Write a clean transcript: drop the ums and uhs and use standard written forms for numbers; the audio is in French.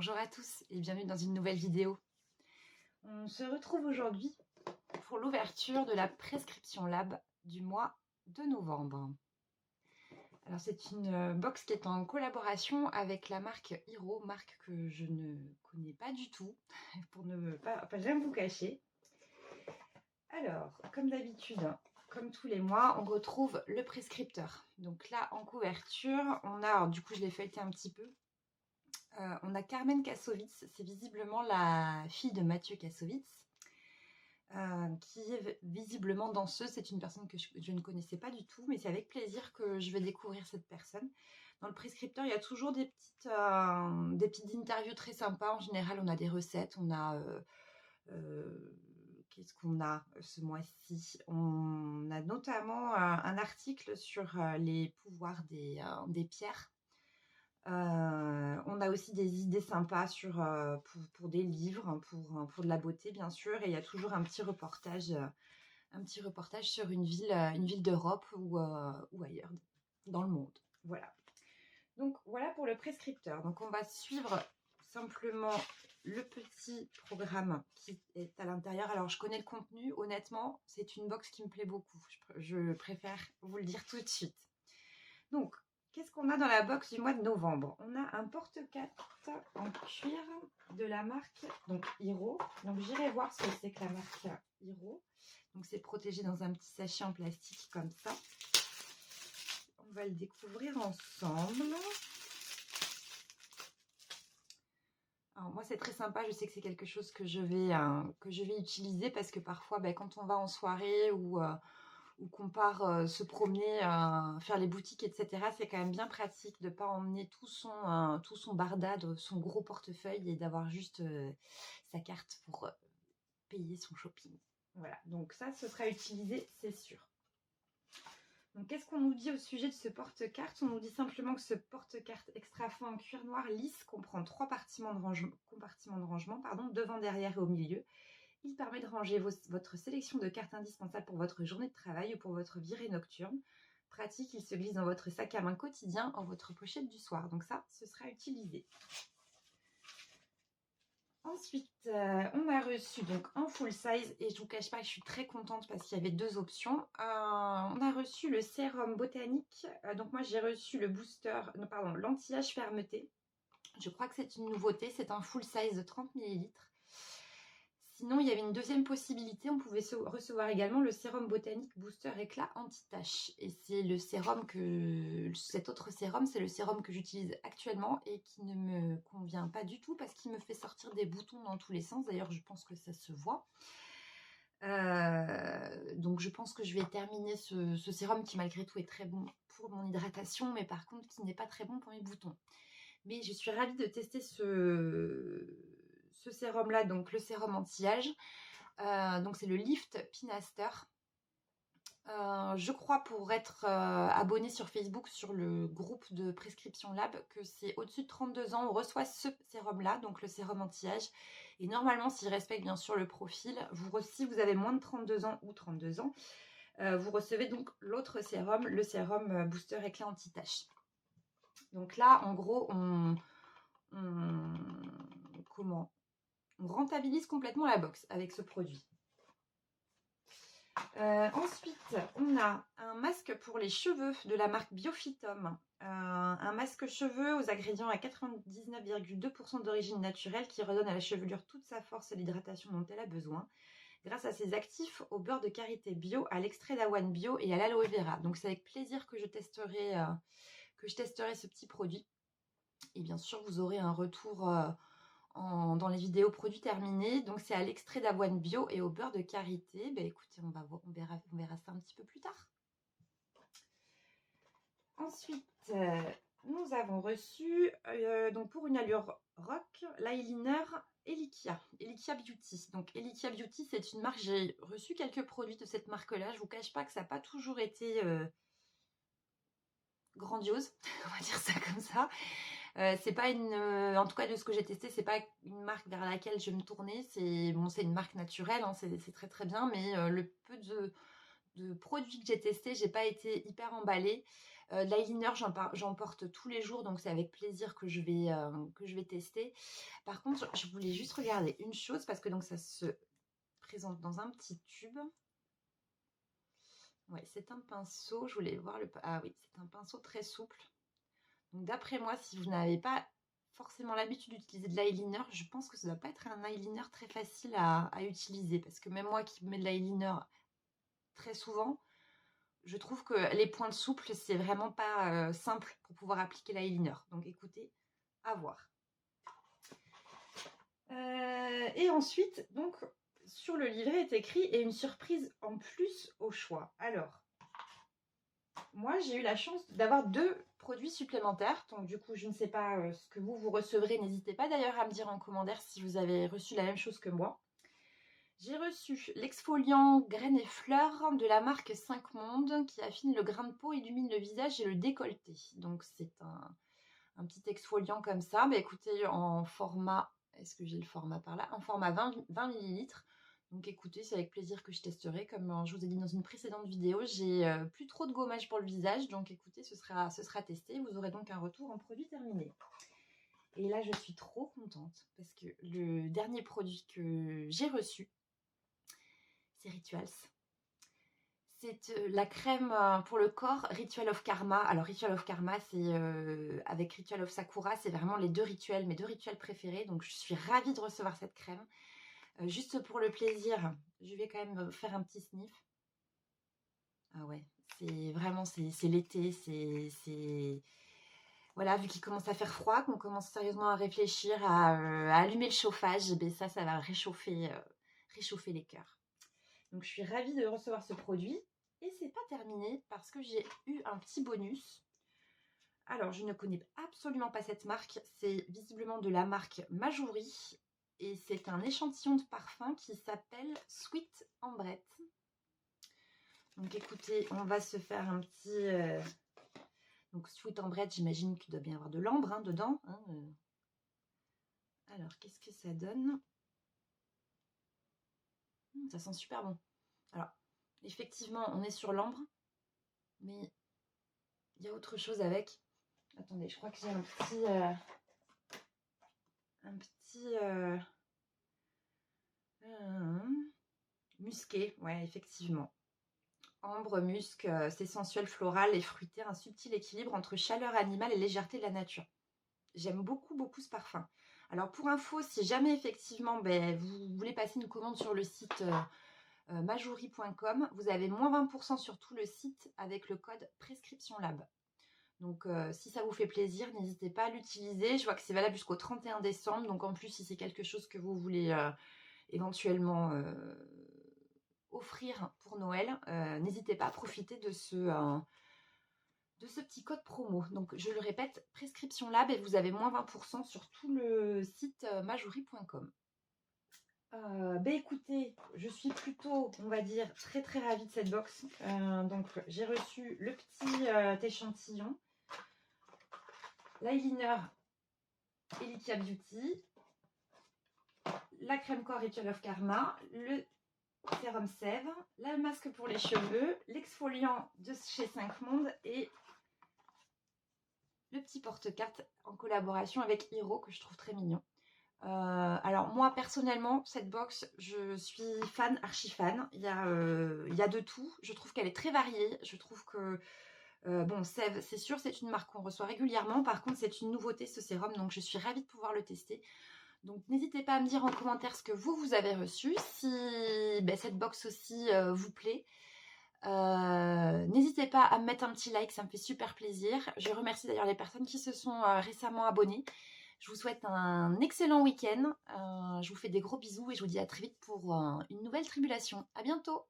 Bonjour à tous et bienvenue dans une nouvelle vidéo. On se retrouve aujourd'hui pour l'ouverture de la prescription lab du mois de novembre. Alors c'est une box qui est en collaboration avec la marque Hiro, marque que je ne connais pas du tout, pour ne pas jamais vous cacher. Alors, comme d'habitude, comme tous les mois, on retrouve le prescripteur. Donc là, en couverture, on a, alors, du coup je l'ai feuilleté un petit peu, on a Carmen Kassovitz, c'est visiblement la fille de Mathieu Kassovitz, qui est visiblement danseuse. C'est une personne que je ne connaissais pas du tout, mais c'est avec plaisir que je vais découvrir cette personne. Dans le prescripteur, il y a toujours des petites interviews très sympas. En général, on a des recettes, on a... qu'est-ce qu'on a ce mois-ci? On a notamment un article sur les pouvoirs des pierres. On a aussi des idées sympas pour des livres, pour de la beauté bien sûr, et il y a toujours un petit reportage sur une ville d'Europe ou ailleurs dans le monde. Voilà. Donc voilà pour le prescripteur. Donc on va suivre simplement le petit programme qui est à l'intérieur. Alors je connais le contenu, honnêtement, c'est une box qui me plaît beaucoup. Je préfère vous le dire tout de suite. Donc, qu'est-ce qu'on a dans la box du mois de novembre? On a un porte-cartes en cuir de la marque donc Hiro. Donc j'irai voir ce que c'est que la marque Hiro. Donc c'est protégé dans un petit sachet en plastique comme ça. On va le découvrir ensemble. Alors moi c'est très sympa, je sais que c'est quelque chose que je vais utiliser parce que parfois quand on va en soirée ou qu'on part se promener, faire les boutiques, etc. C'est quand même bien pratique de ne pas emmener tout son bardade, son gros portefeuille et d'avoir juste sa carte pour payer son shopping. Voilà, donc ça, ce sera utilisé, c'est sûr. Donc, qu'est-ce qu'on nous dit au sujet de ce porte-carte? On nous dit simplement que ce porte-carte extra fin en cuir noir lisse comprend 3 compartiments de rangement, devant, derrière et au milieu. Il permet de ranger votre sélection de cartes indispensables pour votre journée de travail ou pour votre virée nocturne. Pratique, il se glisse dans votre sac à main quotidien en votre pochette du soir. Donc ça, ce sera utilisé. Ensuite, on a reçu donc en full size, et je ne vous cache pas que je suis très contente parce qu'il y avait 2 options. On a reçu le sérum botanique. Donc moi, j'ai reçu le booster, l'anti-âge fermeté. Je crois que c'est une nouveauté. C'est un full size de 30 ml. Sinon, il y avait une deuxième possibilité. On pouvait recevoir également le sérum botanique booster éclat anti-tache. Et c'est le sérum cet autre sérum, c'est le sérum que j'utilise actuellement et qui ne me convient pas du tout parce qu'il me fait sortir des boutons dans tous les sens. D'ailleurs, je pense que ça se voit. Donc, je pense que je vais terminer ce sérum qui, malgré tout, est très bon pour mon hydratation, mais par contre, qui n'est pas très bon pour mes boutons. Mais je suis ravie de tester ce sérum-là, donc le sérum anti-âge. Donc c'est le Lift Pinaster. Je crois, pour être abonné sur Facebook, sur le groupe de prescription lab, que c'est au-dessus de 32 ans, on reçoit ce sérum-là, donc le sérum anti-âge. Et normalement, s'il respecte bien sûr le profil, si vous avez moins de 32 ans ou 32 ans, vous recevez donc l'autre sérum, le sérum booster éclat anti-tache. Donc là, en gros, on rentabilise complètement la box avec ce produit. Ensuite, on a un masque pour les cheveux de la marque Biophytum. Un masque cheveux aux ingrédients à 99,2% d'origine naturelle qui redonne à la chevelure toute sa force et l'hydratation dont elle a besoin. Grâce à ses actifs au beurre de karité bio, à l'extrait d'avoine bio et à l'aloe vera. Donc c'est avec plaisir que je testerai ce petit produit. Et bien sûr, vous aurez un retour dans les vidéos produits terminés. Donc c'est à l'extrait d'avoine bio et au beurre de karité. Écoutez, on verra ça un petit peu plus tard. Ensuite, nous avons reçu donc pour une allure rock, l'eyeliner Elikia Beauty. Donc Elikia Beauty, c'est une marque, j'ai reçu quelques produits de cette marque-là. Je vous cache pas que ça n'a pas toujours été grandiose, on va dire ça comme ça. C'est pas en tout cas de ce que j'ai testé, c'est pas une marque vers laquelle je me tournais. C'est une marque naturelle, hein, c'est très très bien, mais le peu de produits que j'ai testés, j'ai pas été hyper emballée. L'eyeliner, j'en porte tous les jours, donc c'est avec plaisir que je vais tester. Par contre, je voulais juste regarder une chose, parce que donc ça se présente dans un petit tube. Ouais, c'est un pinceau, je voulais voir Ah oui, c'est un pinceau très souple. Donc d'après moi, si vous n'avez pas forcément l'habitude d'utiliser de l'eyeliner, je pense que ça ne doit pas être un eyeliner très facile à utiliser, parce que même moi qui mets de l'eyeliner très souvent, je trouve que les pointes souples, c'est vraiment pas simple pour pouvoir appliquer l'eyeliner. Donc écoutez, à voir. Et ensuite, donc, sur le livret est écrit « Et une surprise en plus au choix ». Alors, moi, j'ai eu la chance d'avoir 2 produits supplémentaires. Donc, du coup, je ne sais pas ce que vous recevrez. N'hésitez pas d'ailleurs à me dire en commentaire si vous avez reçu la même chose que moi. J'ai reçu l'exfoliant graines et fleurs de la marque 5 Mondes qui affine le grain de peau, illumine le visage et le décolleté. Donc, c'est un petit exfoliant comme ça. Mais écoutez, en format, est-ce que j'ai le format par là? En format 20 ml. Donc écoutez, c'est avec plaisir que je testerai. Comme je vous ai dit dans une précédente vidéo, j'ai plus trop de gommage pour le visage. Donc écoutez, ce sera testé. Vous aurez donc un retour en produit terminé. Et là, je suis trop contente parce que le dernier produit que j'ai reçu, c'est Rituals. C'est la crème pour le corps Ritual of Karma. Alors Ritual of Karma, c'est avec Ritual of Sakura, c'est vraiment mes 2 rituels préférés. Donc je suis ravie de recevoir cette crème. Juste pour le plaisir, je vais quand même faire un petit sniff. Ah ouais, c'est vraiment, c'est l'été, voilà, vu qu'il commence à faire froid, qu'on commence sérieusement à réfléchir à allumer le chauffage, et bien ça va réchauffer les cœurs. Donc je suis ravie de recevoir ce produit. Et c'est pas terminé parce que j'ai eu un petit bonus. Alors, je ne connais absolument pas cette marque. C'est visiblement de la marque Majouri. Et c'est un échantillon de parfum qui s'appelle Sweet Ambrette. Donc écoutez, on va se faire un petit... Donc Sweet Ambrette, j'imagine qu'il doit bien y avoir de l'ambre dedans. Alors, qu'est-ce que ça donne? Ça sent super bon. Alors, effectivement, on est sur l'ambre. Mais il y a autre chose avec. Attendez, je crois que j'ai un petit musqué. Ouais, effectivement. Ambre, musc, c'est sensuel, floral et fruité. Un subtil équilibre entre chaleur animale et légèreté de la nature. J'aime beaucoup, beaucoup ce parfum. Alors, pour info, si jamais effectivement vous voulez passer une commande sur le site majouri.com, vous avez moins 20% sur tout le site avec le code Prescription Lab. Donc, si ça vous fait plaisir, n'hésitez pas à l'utiliser. Je vois que c'est valable jusqu'au 31 décembre. Donc, en plus, si c'est quelque chose que vous voulez éventuellement offrir pour Noël, n'hésitez pas à profiter de ce petit code promo. Donc, je le répète, Prescription Lab, et vous avez moins 20% sur tout le site majouri.com. Écoutez, je suis plutôt, on va dire, très très ravie de cette box. Donc, j'ai reçu le petit échantillon. L'eyeliner Elikia Beauty, la crème corps Ritual of Karma, le sérum sève, la masque pour les cheveux, l'exfoliant de chez 5 Mondes et le petit porte-carte en collaboration avec Hiro que je trouve très mignon. Alors moi personnellement, cette box, je suis fan, archi fan. Il y a de tout. Je trouve qu'elle est très variée. Je trouve que bon, Sève, c'est sûr, c'est une marque qu'on reçoit régulièrement. Par contre, c'est une nouveauté ce sérum, donc je suis ravie de pouvoir le tester. Donc n'hésitez pas à me dire en commentaire ce que vous avez reçu, si cette box aussi vous plaît. N'hésitez pas à me mettre un petit like, ça me fait super plaisir. Je remercie d'ailleurs les personnes qui se sont récemment abonnées. Je vous souhaite un excellent week-end. Je vous fais des gros bisous et je vous dis à très vite pour une nouvelle tribulation. À bientôt!